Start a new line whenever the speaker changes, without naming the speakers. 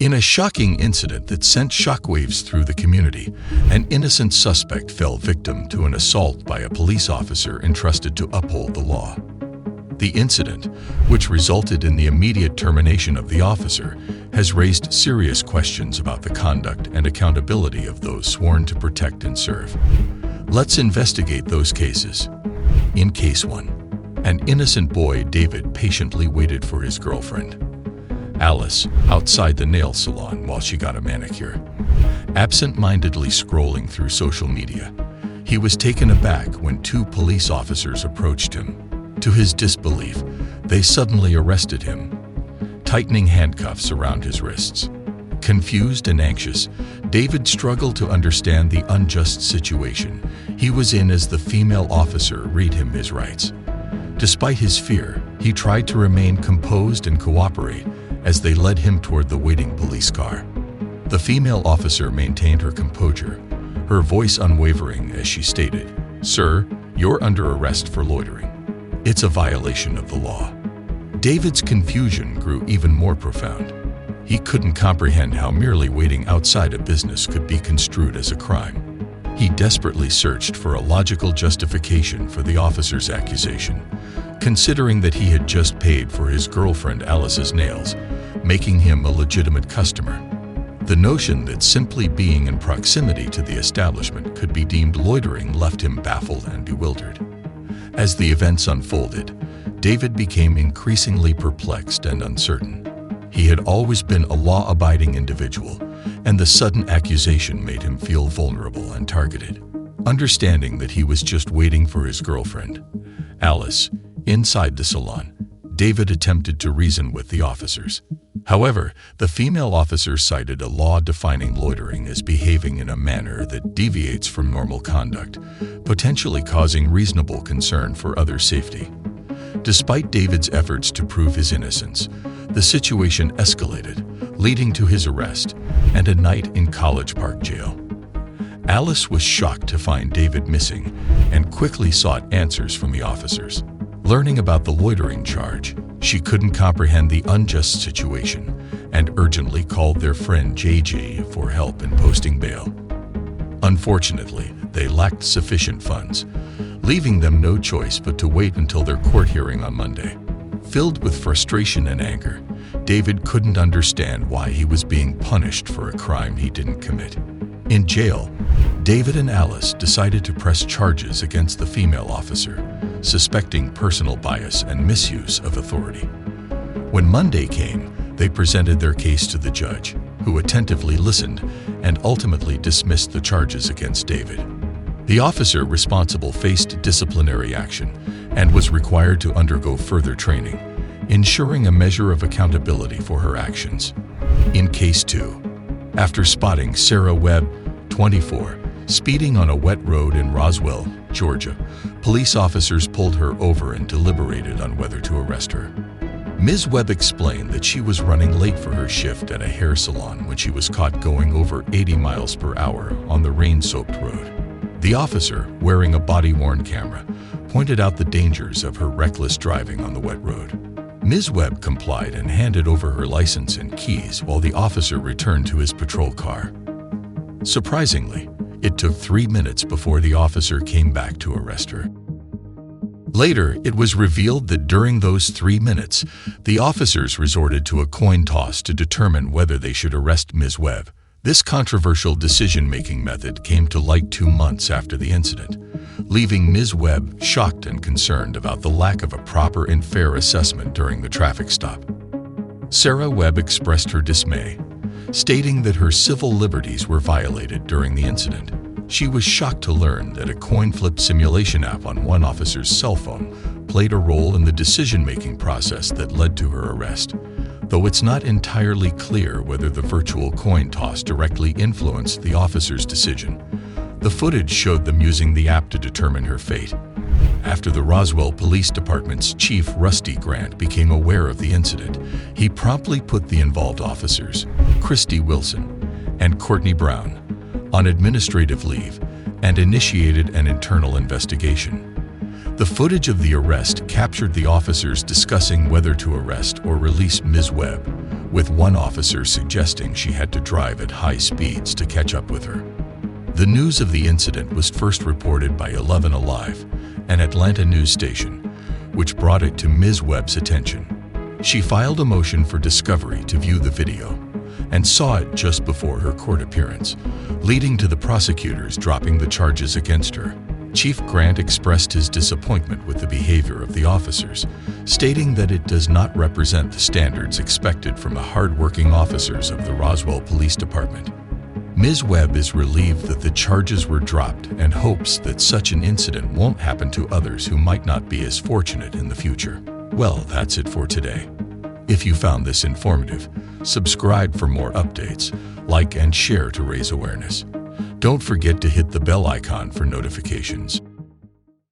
In a shocking incident that sent shockwaves through the community, an innocent suspect fell victim to an assault by a police officer entrusted to uphold the law. The incident, which resulted in the immediate termination of the officer, has raised serious questions about the conduct and accountability of those sworn to protect and serve. Let's investigate those cases. In Case 1, an innocent boy, David, patiently waited for his girlfriend, Alice, outside the nail salon while she got a manicure. Absent-mindedly scrolling through social media, he was taken aback when two police officers approached him. To his disbelief, they suddenly arrested him, tightening handcuffs around his wrists. Confused and anxious, David struggled to understand the unjust situation he was in as the female officer read him his rights. Despite his fear, he tried to remain composed and cooperate as they led him toward the waiting police car. The female officer maintained her composure, her voice unwavering as she stated, "Sir, you're under arrest for loitering. It's a violation of the law." David's confusion grew even more profound. He couldn't comprehend how merely waiting outside a business could be construed as a crime. He desperately searched for a logical justification for the officer's accusation, considering that he had just paid for his girlfriend Alice's nails, making him a legitimate customer. The notion that simply being in proximity to the establishment could be deemed loitering left him baffled and bewildered. As the events unfolded, David became increasingly perplexed and uncertain. He had always been a law-abiding individual, and the sudden accusation made him feel vulnerable and targeted. Understanding that he was just waiting for his girlfriend, Alice, inside the salon, David attempted to reason with the officers. However, the female officer cited a law defining loitering as behaving in a manner that deviates from normal conduct, potentially causing reasonable concern for other safety. Despite David's efforts to prove his innocence, the situation escalated, leading to his arrest and a night in College Park Jail. Alice was shocked to find David missing and quickly sought answers from the officers. Learning about the loitering charge, she couldn't comprehend the unjust situation and urgently called their friend JJ for help in posting bail. Unfortunately, they lacked sufficient funds, leaving them no choice but to wait until their court hearing on Monday. Filled with frustration and anger, David couldn't understand why he was being punished for a crime he didn't commit. In jail, David and Alice decided to press charges against the female officer, suspecting personal bias and misuse of authority. When Monday came, they presented their case to the judge, who attentively listened and ultimately dismissed the charges against David. The officer responsible faced disciplinary action and was required to undergo further training, ensuring a measure of accountability for her actions. In Case 2, after spotting Sarah Webb, 24, speeding on a wet road in Roswell, Georgia, police officers pulled her over and deliberated on whether to arrest her. Ms. Webb explained that she was running late for her shift at a hair salon when she was caught going over 80 miles per hour on the rain-soaked road. The officer, wearing a body-worn camera, pointed out the dangers of her reckless driving on the wet road. Ms. Webb complied and handed over her license and keys while the officer returned to his patrol car. Surprisingly, it took 3 minutes before the officer came back to arrest her. Later, it was revealed that during those 3 minutes, the officers resorted to a coin toss to determine whether they should arrest Ms. Webb. This controversial decision-making method came to light 2 months after the incident, leaving Ms. Webb shocked and concerned about the lack of a proper and fair assessment during the traffic stop. Sarah Webb expressed her dismay, stating that her civil liberties were violated during the incident. She was shocked to learn that a coin flip simulation app on one officer's cell phone played a role in the decision-making process that led to her arrest, though it's not entirely clear whether the virtual coin toss directly influenced the officer's decision. The footage showed them using the app to determine her fate. After the Roswell Police Department's chief, Rusty Grant, became aware of the incident, he promptly put the involved officers, Christy Wilson and Courtney Brown, on administrative leave and initiated an internal investigation. The footage of the arrest captured the officers discussing whether to arrest or release Ms. Webb, with one officer suggesting she had to drive at high speeds to catch up with her. The news of the incident was first reported by 11 Alive, an Atlanta news station, which brought it to Ms. Webb's attention. She filed a motion for discovery to view the video and saw it just before her court appearance, leading to the prosecutors dropping the charges against her. Chief Grant expressed his disappointment with the behavior of the officers, stating that it does not represent the standards expected from the hard-working officers of the Roswell Police Department. Ms. Webb is relieved that the charges were dropped and hopes that such an incident won't happen to others who might not be as fortunate in the future. Well, that's it for today. If you found this informative, subscribe for more updates, like and share to raise awareness. Don't forget to hit the bell icon for notifications.